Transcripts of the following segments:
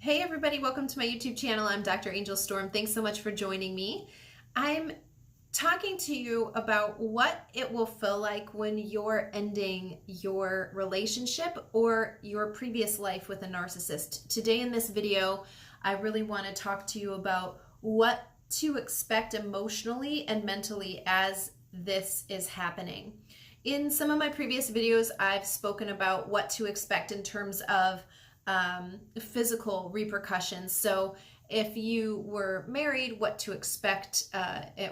Hey everybody, welcome to my YouTube channel. I'm Dr. Angel Storm. Thanks so much for joining me. I'm talking to you about what it will feel like when you're ending your relationship or your previous life with a narcissist. Today in this video, I really want to talk to you about what to expect emotionally and mentally as this is happening. In some of my previous videos, I've spoken about what to expect in terms of physical repercussions. So if you were married, what to expect,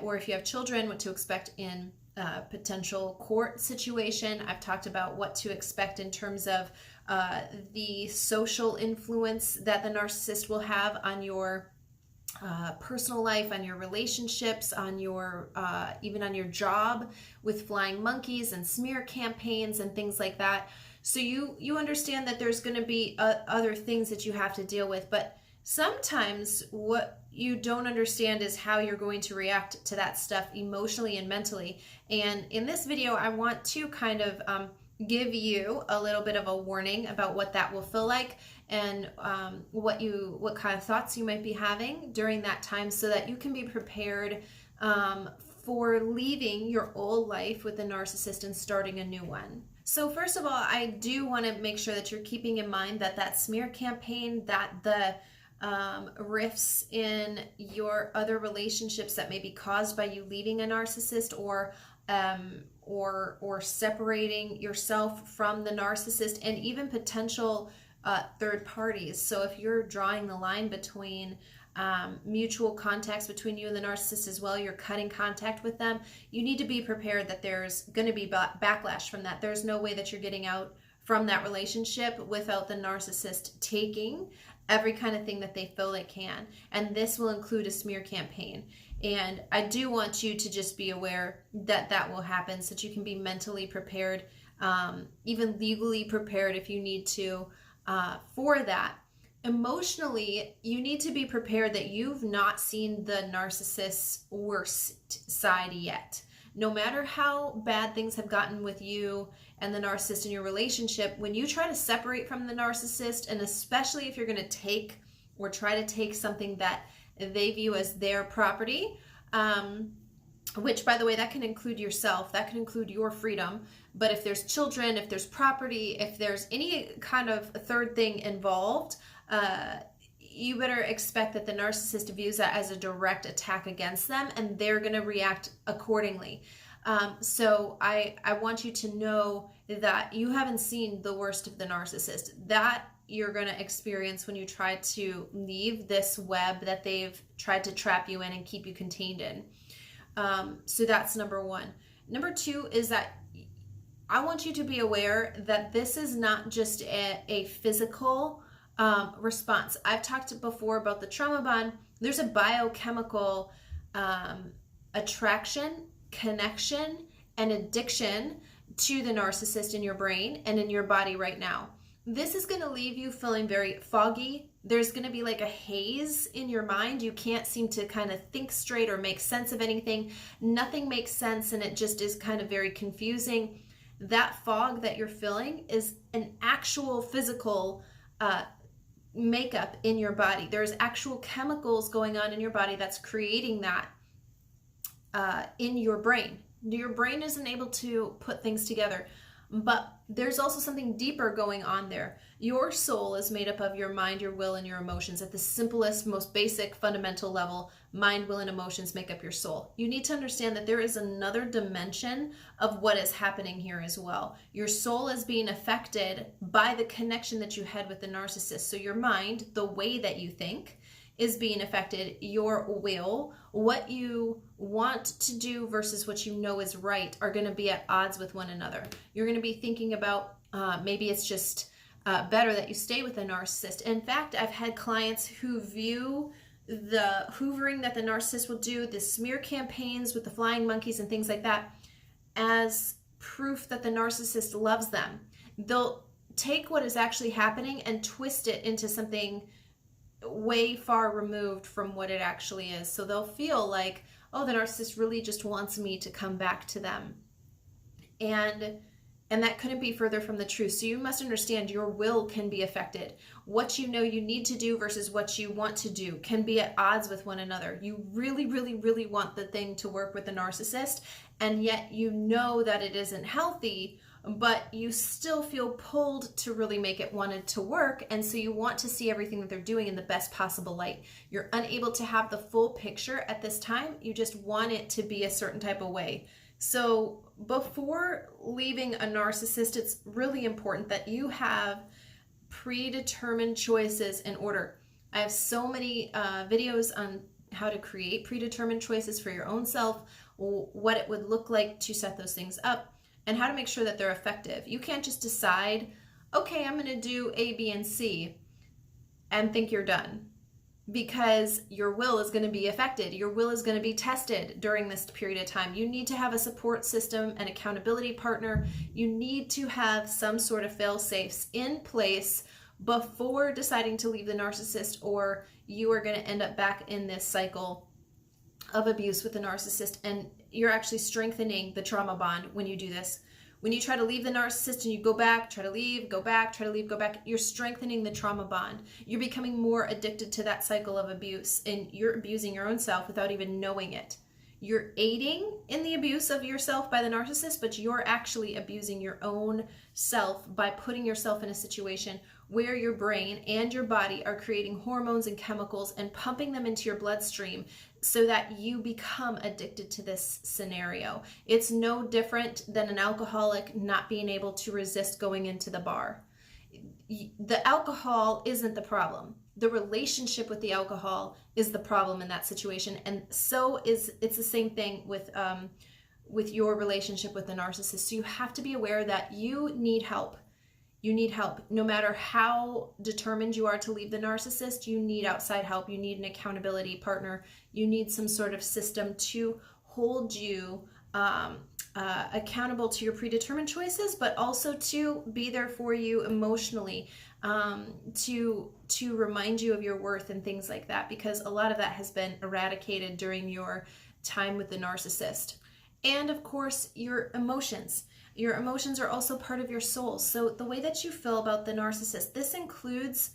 or if you have children, what to expect in a potential court situation. I've talked about what to expect in terms of the social influence that the narcissist will have on your personal life, on your relationships, on your even on your job with flying monkeys and smear campaigns and things like that. So you understand that there's going to be other things that you have to deal with, but sometimes what you don't understand is how you're going to react to that stuff emotionally and mentally. And in this video, I want to kind of give you a little bit of a warning about what that will feel like and what kind of thoughts you might be having during that time, so that you can be prepared for leaving your old life with a narcissist and starting a new one. So first of all, I do want to make sure that you're keeping in mind that that smear campaign, that the rifts in your other relationships that may be caused by you leaving a narcissist or separating yourself from the narcissist, and even potential third parties. So if you're drawing the line between mutual contacts between you and the narcissist as well, you're cutting contact with them, you need to be prepared that there's going to be backlash from that. There's no way that you're getting out from that relationship without the narcissist taking every kind of thing that they feel they can. And this will include a smear campaign. And I do want you to just be aware that that will happen, so that you can be mentally prepared, even legally prepared if you need to, for that. Emotionally, you need to be prepared that you've not seen the narcissist's worst side yet. No matter how bad things have gotten with you and the narcissist in your relationship, when you try to separate from the narcissist, and especially if you're going to take or try to take something that they view as their property, which, by the way, that can include yourself, that can include your freedom. But if there's children, if there's property, if there's any kind of third thing involved, you better expect that the narcissist views that as a direct attack against them, and they're going to react accordingly. So I want you to know that you haven't seen the worst of the narcissist. That you're going to experience when you try to leave this web that they've tried to trap you in and keep you contained in. So that's number one. Number two is that I want you to be aware that this is not just a physical response. I've talked before about the trauma bond. There's a biochemical attraction, connection, and addiction to the narcissist in your brain and in your body right now. This is going to leave you feeling very foggy. There's going to be like a haze in your mind. You can't seem to kind of think straight or make sense of anything. Nothing makes sense, and it just is kind of very confusing. That fog that you're feeling is an actual physical makeup in your body. There's actual chemicals going on in your body that's creating that in your brain. Your brain isn't able to put things together, but there's also something deeper going on there. Your soul is made up of your mind, your will, and your emotions. At the simplest, most basic, fundamental level, mind, will, and emotions make up your soul. You need to understand that there is another dimension of what is happening here as well. Your soul is being affected by the connection that you had with the narcissist. So your mind, the way that you think, is being affected. Your will, what you want to do versus what you know is right, are going to be at odds with one another. You're going to be thinking about maybe it's just better that you stay with a narcissist. In fact, I've had clients who view the hoovering that the narcissist will do, the smear campaigns with the flying monkeys and things like that, as proof that the narcissist loves them. They'll take what is actually happening and twist it into something way far removed from what it actually is. So they'll feel like, oh, the narcissist really just wants me to come back to them. And And that couldn't be further from the truth. So you must understand your will can be affected. What you know you need to do versus what you want to do can be at odds with one another. You really, really, really want the thing to work with the narcissist, and yet you know that it isn't healthy, but you still feel pulled to really make it wanted to work. And so you want to see everything that they're doing in the best possible light. You're unable to have the full picture at this time. You just want it to be a certain type of way. So before leaving a narcissist, it's really important that you have predetermined choices in order. I have so many videos on how to create predetermined choices for your own self, what it would look like to set those things up, and how to make sure that they're effective. You can't just decide, okay, I'm going to do A, B, and C, and think you're done, because your will is going to be affected. Your will is going to be tested during this period of time. You need to have a support system, an accountability partner. You need to have some sort of fail-safes in place before deciding to leave the narcissist, or you are going to end up back in this cycle of abuse with the narcissist. And you're actually strengthening the trauma bond when you do this. When you try to leave the narcissist and you go back, try to leave, go back, try to leave, go back, you're strengthening the trauma bond. You're becoming more addicted to that cycle of abuse, and you're abusing your own self without even knowing it. You're aiding in the abuse of yourself by the narcissist, but you're actually abusing your own self by putting yourself in a situation where your brain and your body are creating hormones and chemicals and pumping them into your bloodstream so that you become addicted to this scenario. It's no different than an alcoholic not being able to resist going into the bar. The alcohol isn't the problem. The relationship with the alcohol is the problem in that situation. And so it's the same thing with your relationship with the narcissist. So you have to be aware that you need help. You need help. No matter how determined you are to leave the narcissist, you need outside help. You need an accountability partner. You need some sort of system to hold you accountable to your predetermined choices, but also to be there for you emotionally, to remind you of your worth and things like that, because a lot of that has been eradicated during your time with the narcissist. And of course, your emotions. Your emotions are also part of your soul. So the way that you feel about the narcissist, this includes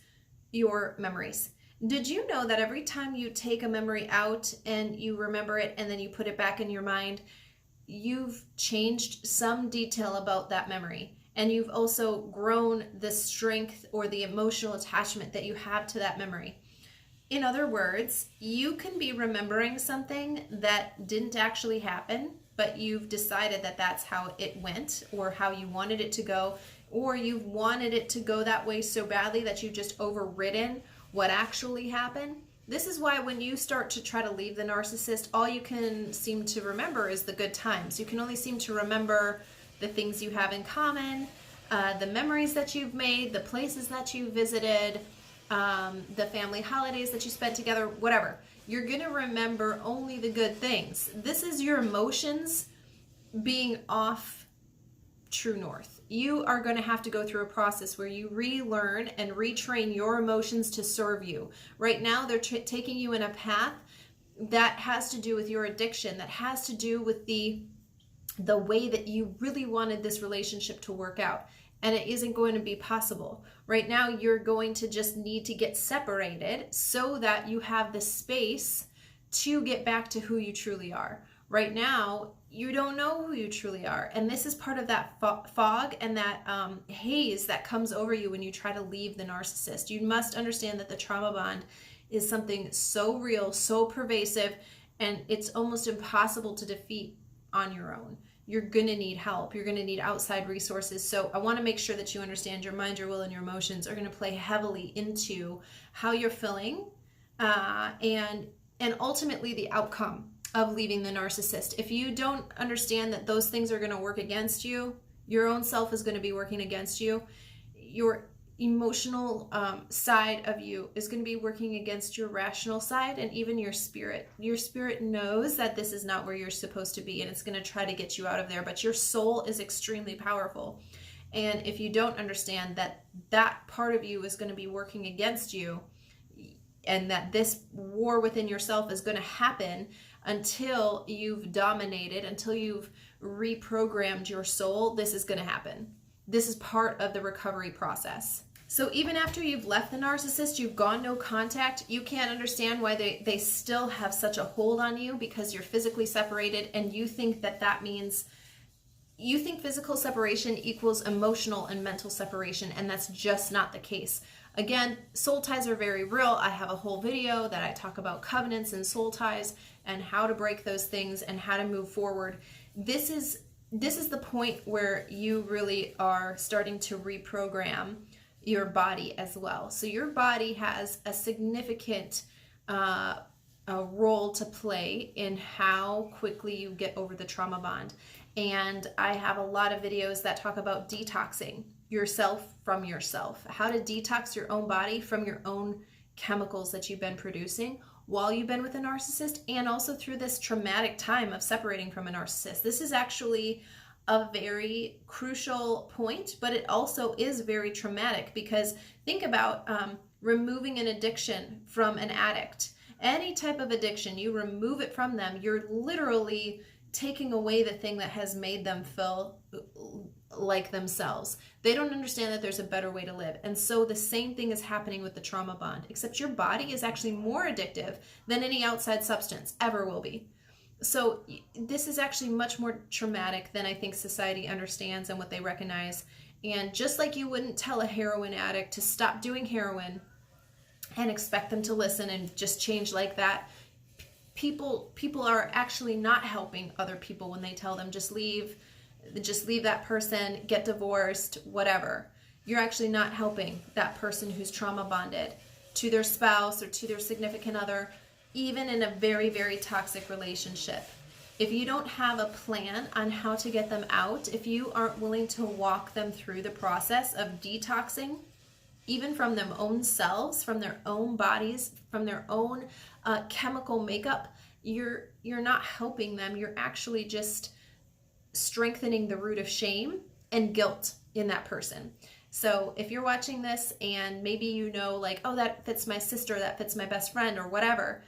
your memories. Did you know that every time you take a memory out and you remember it and then you put it back in your mind, you've changed some detail about that memory, and you've also grown the strength or the emotional attachment that you have to that memory. In other words, you can be remembering something that didn't actually happen, but you've decided that that's how it went or how you wanted it to go, or you've wanted it to go that way so badly that you've just overridden what actually happened. This is why when you start to try to leave the narcissist, all you can seem to remember is the good times. You can only seem to remember the things you have in common, the memories that you've made, the places that you visited, the family holidays that you spent together, whatever. You're going to remember only the good things. This is your emotions being off true north. You are going to have to go through a process where you relearn and retrain your emotions to serve you. Right now, they're taking you in a path that has to do with your addiction, that has to do with the way that you really wanted this relationship to work out. And it isn't going to be possible. Right now, you're going to just need to get separated so that you have the space to get back to who you truly are. Right now, you don't know who you truly are. And this is part of that fog and that haze that comes over you when you try to leave the narcissist. You must understand that the trauma bond is something so real, so pervasive, and it's almost impossible to defeat on your own. You're going to need help. You're going to need outside resources. So I want to make sure that you understand your mind, your will, and your emotions are going to play heavily into how you're feeling and ultimately the outcome of leaving the narcissist. If you don't understand that those things are going to work against you, your own self is going to be working against you. Your emotional side of you is going to be working against your rational side, and even your spirit. Your spirit knows that this is not where you're supposed to be, and it's going to try to get you out of there, but your soul is extremely powerful. And if you don't understand that that part of you is going to be working against you, and that this war within yourself is going to happen until you've dominated, until you've reprogrammed your soul, this is going to happen. This is part of the recovery process. So even after you've left the narcissist, you've gone no contact, you can't understand why they still have such a hold on you, because you're physically separated, and you think that means, you think physical separation equals emotional and mental separation, and that's just not the case. Again, soul ties are very real. I have a whole video that I talk about covenants and soul ties and how to break those things and how to move forward. This is the point where you really are starting to reprogram your body as well. So your body has a significant role to play in how quickly you get over the trauma bond. And I have a lot of videos that talk about detoxing yourself from yourself, how to detox your own body from your own chemicals that you've been producing while you've been with a narcissist, and also through this traumatic time of separating from a narcissist. This is actually a very crucial point, but it also is very traumatic, because think about removing an addiction from an addict. Any type of addiction, you remove it from them, you're literally taking away the thing that has made them feel like themselves. They don't understand that there's a better way to live. And so the same thing is happening with the trauma bond, except your body is actually more addictive than any outside substance ever will be. So this is actually much more traumatic than I think society understands and what they recognize. And just like you wouldn't tell a heroin addict to stop doing heroin and expect them to listen and just change like that, people are actually not helping other people when they tell them just leave that person, get divorced, whatever. You're actually not helping that person who's trauma bonded to their spouse or to their significant other, even in a very, very toxic relationship. If you don't have a plan on how to get them out, if you aren't willing to walk them through the process of detoxing, even from their own selves, from their own bodies, from their own chemical makeup, you're not helping them. You're actually just strengthening the root of shame and guilt in that person. So if you're watching this and maybe you know, like, oh, that fits my sister, that fits my best friend or whatever,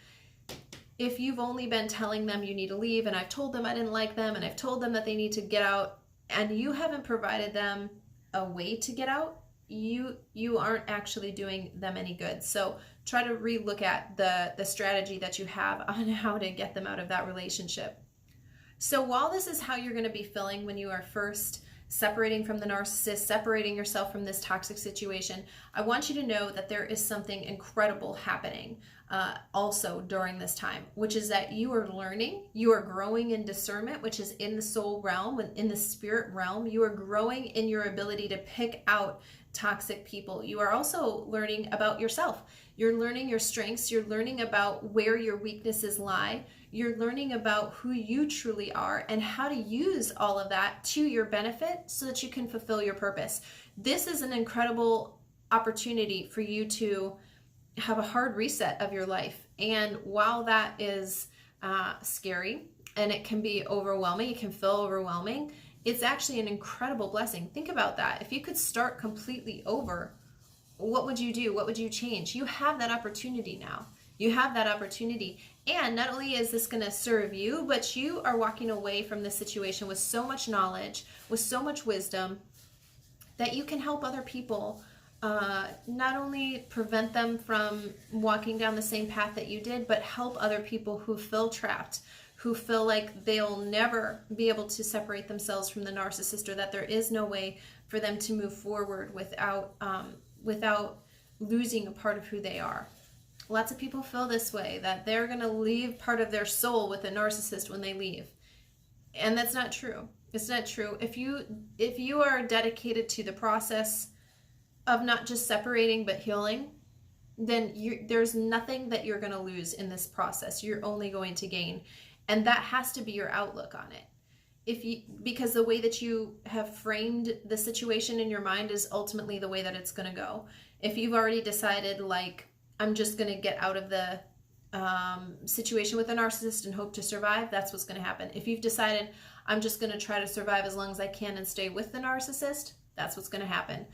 if you've only been telling them you need to leave, and I've told them I didn't like them, and I've told them that they need to get out, and you haven't provided them a way to get out, you aren't actually doing them any good. So try to relook at the strategy that you have on how to get them out of that relationship. So while this is how you're going to be feeling when you are first separating from the narcissist, separating yourself from this toxic situation, I want you to know that there is something incredible happening also during this time, which is that you are learning, you are growing in discernment, which is in the soul realm, in the spirit realm. You are growing in your ability to pick out toxic people. You are also learning about yourself. You're learning your strengths. You're learning about where your weaknesses lie. You're learning about who you truly are and how to use all of that to your benefit so that you can fulfill your purpose. This is an incredible opportunity for you to have a hard reset of your life. And while that is scary and it can be overwhelming, it can feel overwhelming, it's actually an incredible blessing. Think about that. If you could start completely over, what would you do? What would you change? You have that opportunity now. You have that opportunity. And not only is this going to serve you, but you are walking away from this situation with so much knowledge, with so much wisdom, that you can help other people not only prevent them from walking down the same path that you did, but help other people who feel trapped, who feel like they'll never be able to separate themselves from the narcissist, or that there is no way for them to move forward without losing a part of who they are. Lots of people feel this way, that they're going to leave part of their soul with a narcissist when they leave. And that's not true. It's not true. If you are dedicated to the process of not just separating but healing, then there's nothing that you're going to lose in this process. You're only going to gain. And that has to be your outlook on it. Because the way that you have framed the situation in your mind is ultimately the way that it's going to go. If you've already decided, like, I'm just going to get out of the situation with a narcissist and hope to survive, that's what's going to happen. If you've decided, I'm just going to try to survive as long as I can and stay with the narcissist, that's what's going to happen.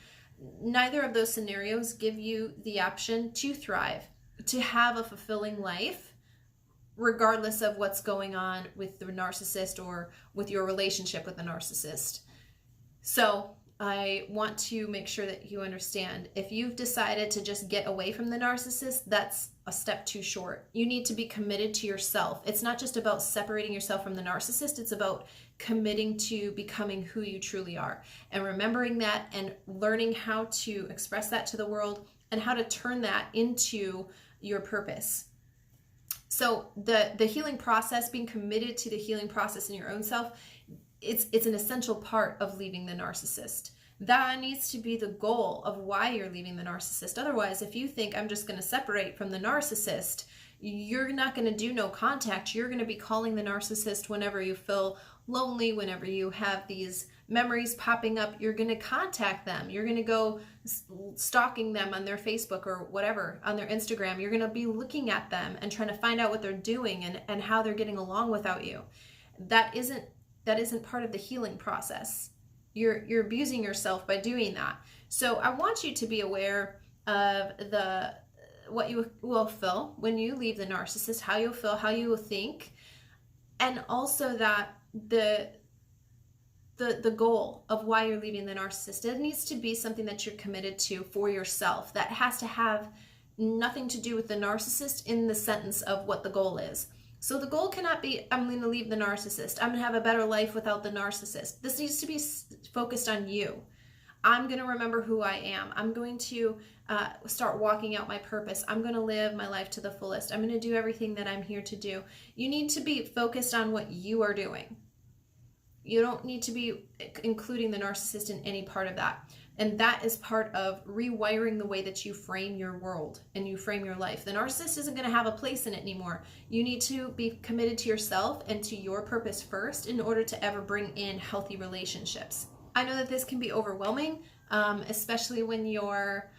Neither of those scenarios give you the option to thrive, to have a fulfilling life regardless of what's going on with the narcissist or with your relationship with the narcissist. So I want to make sure that you understand, if you've decided to just get away from the narcissist, that's a step too short. You need to be committed to yourself. It's not just about separating yourself from the narcissist, it's about committing to becoming who you truly are and remembering that and learning how to express that to the world and how to turn that into your purpose. So the healing process, being committed to the healing process in your own self, it's an essential part of leaving the narcissist. That needs to be the goal of why you're leaving the narcissist. Otherwise, if you think I'm just going to separate from the narcissist, you're not going to do no contact. You're going to be calling the narcissist whenever you feel lonely, whenever you have these memories popping up. You're going to contact them. You're going to go stalking them on their Facebook or whatever, on their Instagram. You're going to be looking at them and trying to find out what they're doing and how they're getting along without you. That isn't part of the healing process. You're abusing yourself by doing that. So I want you to be aware of what you will feel when you leave the narcissist, how you'll feel, how you will think, and also that the goal of why you're leaving the narcissist, it needs to be something that you're committed to for yourself. That has to have nothing to do with the narcissist in the sentence of what the goal is. So the goal cannot be, I'm going to leave the narcissist. I'm going to have a better life without the narcissist. This needs to be focused on you. I'm going to remember who I am. I'm going to start walking out my purpose. I'm going to live my life to the fullest. I'm going to do everything that I'm here to do. You need to be focused on what you are doing. You don't need to be including the narcissist in any part of that. And that is part of rewiring the way that you frame your world and you frame your life. The narcissist isn't going to have a place in it anymore. You need to be committed to yourself and to your purpose first in order to ever bring in healthy relationships. I know that this can be overwhelming, especially when you're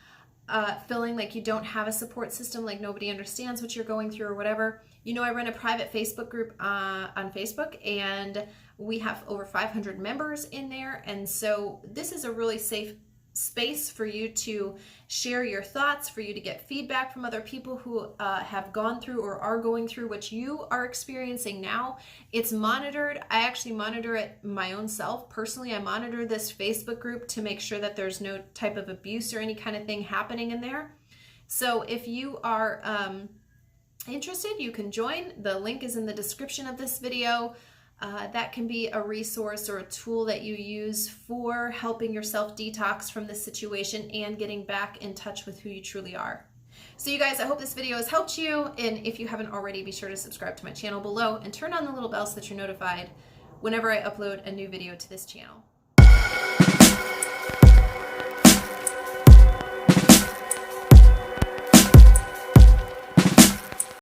feeling like you don't have a support system, like nobody understands what you're going through or whatever. You know, I run a private Facebook group on Facebook, and we have over 500 members in there. And so this is a really safe space for you to share your thoughts, for you to get feedback from other people who have gone through or are going through what you are experiencing now. It's monitored. I actually monitor it my own self. Personally, I monitor this Facebook group to make sure that there's no type of abuse or any kind of thing happening in there. So if you are interested, you can join. The link is in the description of this video. That can be a resource or a tool that you use for helping yourself detox from this situation and getting back in touch with who you truly are. So you guys, I hope this video has helped you. And if you haven't already, be sure to subscribe to my channel below and turn on the little bell so that you're notified whenever I upload a new video to this channel.